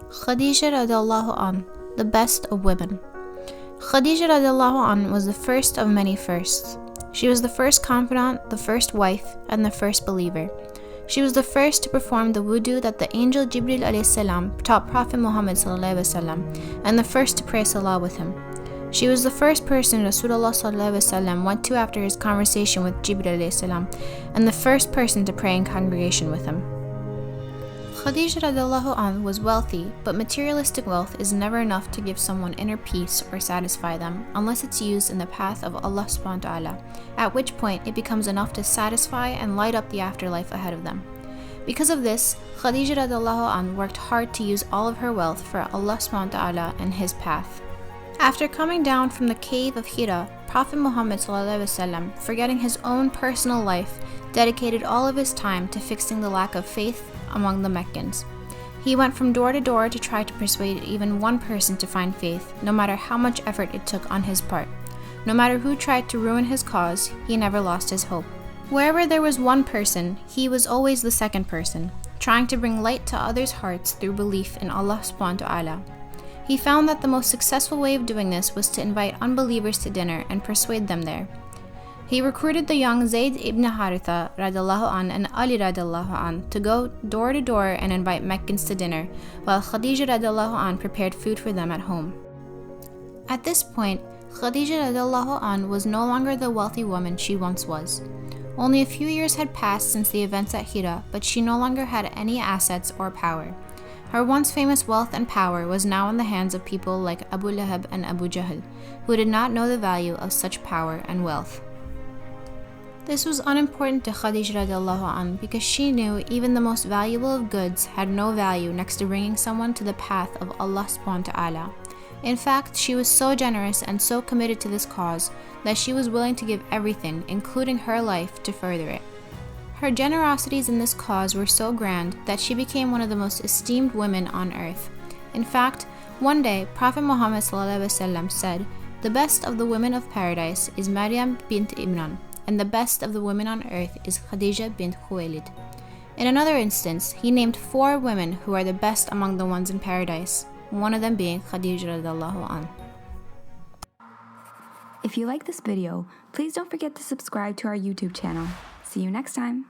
Khadijah radiallahu an, the best of women. Khadijah radiallahu an was the first of many firsts. She was the first confidant, the first wife, and the first believer. She was the first to perform the wudu that the angel Jibril alayhi salam taught Prophet Muhammad sallallahu alaihi wasallam, and the first to pray salah with him. She was the first person Rasulullah sallallahu alaihi wasallam went to after his conversation with Jibril alayhi salam, and the first person to pray in congregation with him. Khadijah radiallahu anh was wealthy, but materialistic wealth is never enough to give someone inner peace or satisfy them unless it's used in the path of Allah subhanahu wa ta'ala, at which point it becomes enough to satisfy and light up the afterlife ahead of them. Because of this, Khadijah radiallahu anh worked hard to use all of her wealth for Allah subhanahu wa ta'ala and His path. After coming down from the cave of Hira, Prophet Muhammad sallallahu alaihi wasallam, forgetting his own personal life, dedicated all of his time to fixing the lack of faith among the Meccans. He went from door to door to try to persuade even one person to find faith, no matter how much effort it took on his part. No matter who tried to ruin his cause, he never lost his hope. Wherever there was one person, he was always the second person, trying to bring light to others' hearts through belief in Allah subhanahu wa ta'ala. He found that the most successful way of doing this was to invite unbelievers to dinner and persuade them there. He recruited the young Zayd ibn Haritha radiallahu an and Ali radiallahu an to go door to door and invite Meccans to dinner, while Khadijah radiallahu an prepared food for them at home. At this point, Khadijah radiallahu an was no longer the wealthy woman she once was. Only a few years had passed since the events at Hira, but she no longer had any assets or power. Her once famous wealth and power was now in the hands of people like Abu Lahab and Abu Jahl, who did not know the value of such power and wealth. This was unimportant to Khadijah radiallahu anh because she knew even the most valuable of goods had no value next to bringing someone to the path of Allah subhanahu wa ta'ala. In fact, she was so generous and so committed to this cause that she was willing to give everything, including her life, to further it. Her generosities in this cause were so grand that she became one of the most esteemed women on earth. In fact, one day, Prophet Muhammad said, "The best of the women of paradise is Maryam bint Imran, and the best of the women on earth is Khadijah bint Khuwaylid." In another instance, he named 4 women who are the best among the ones in paradise, one of them being Khadijah radiallahu anha. If you like this video, please don't forget to subscribe to our YouTube channel. See you next time.